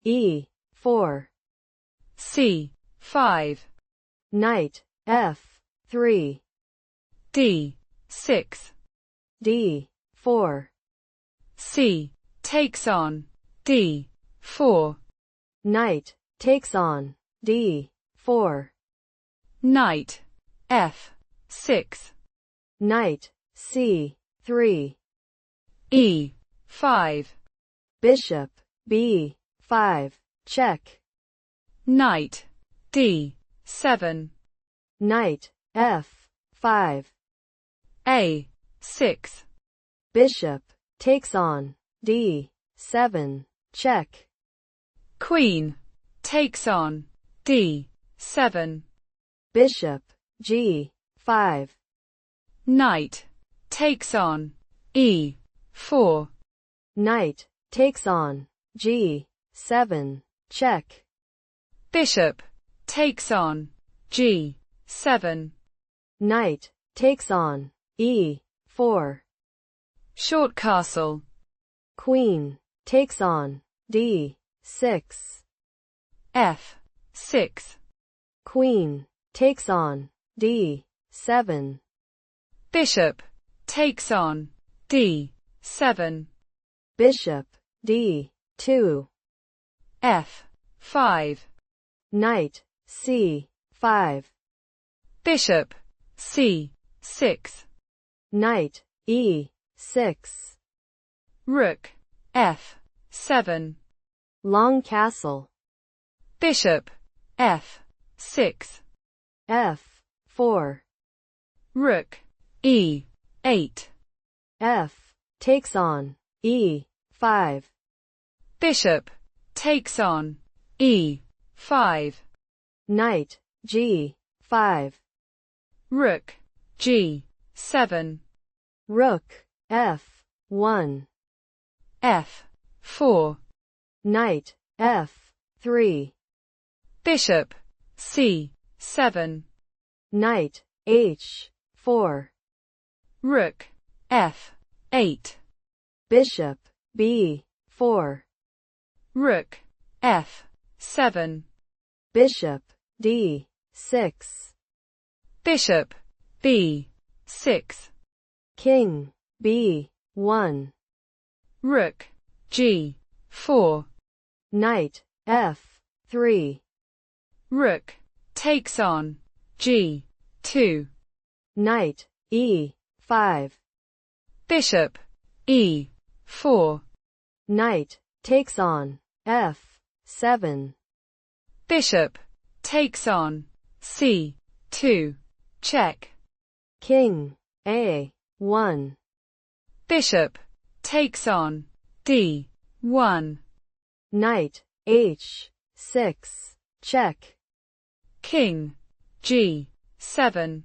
E4. C5. Knight F3. D6. D4. C takes on D4. Knight takes on D4. Knight F6. Knight C3. E5. Bishop B5. Check. Knight D7. Knight F5. A6. Bishop takes on D7. Check. Queen takes on D7. Bishop G5. Knight takes on E4. Knight takes on G7. Check. Bishop takes on G7. Knight takes on E4. Short castle. Queen takes on D6. F6. Queen takes on D7. Bishop takes on D7. Bishop D2. F5. Knight C5. Bishop C6. Knight E6. Rook F7. Long castle. Bishop F6. F4. Rook E8. F takes on E5. Bishop takes on E5. Knight G5. Rook G7. Rook F1. F4. Knight F3. Bishop C7. Knight H4. Rook F8. Bishop B4. Rook F7. Bishop D6. Bishop B6. King B1. Rook G4. Knight F3. Rook takes on G2. Knight E5. Bishop E4. Knight takes on F7. Bishop takes on C2. Check. King A1. Bishop takes on D1. Knight H6. Check. King G7.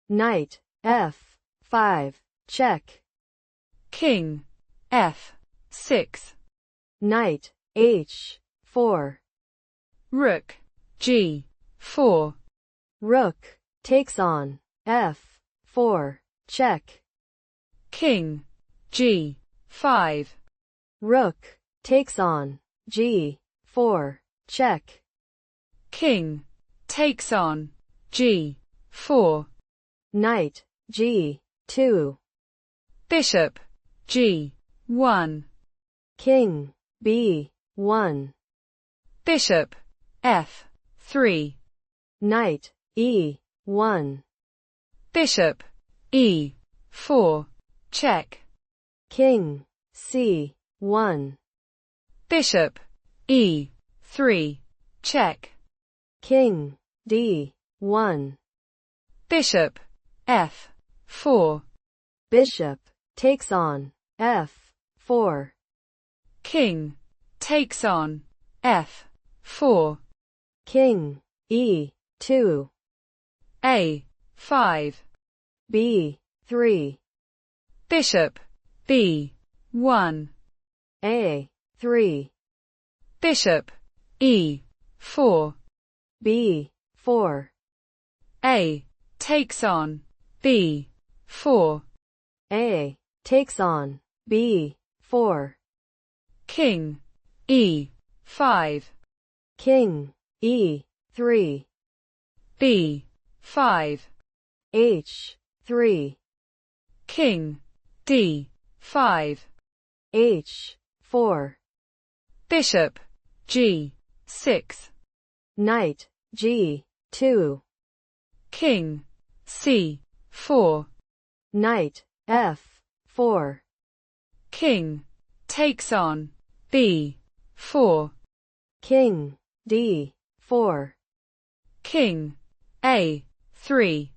Knight F5. Check. King F6. Knight H4. Rook G4. Rook takes on F4. Check. King G5. Rook takes on G4. Check. King takes on G4. Knight G2. Bishop G1. King B1. Bishop F3. Knight E1. Bishop E4. Check. King C1. Bishop E3. Check. King D1. Bishop F4. Bishop takes on F4. King takes on F4. King E2. A5. B3. Bishop B1. A3. Bishop E4. B4. A takes on B4. A takes on B4. King E4. 5. King, E3. B5. H3. King, D5. H4. Bishop, G6. Knight, G2. King, C4. Knight, F4. King takes on B4. King, D4. King, A3.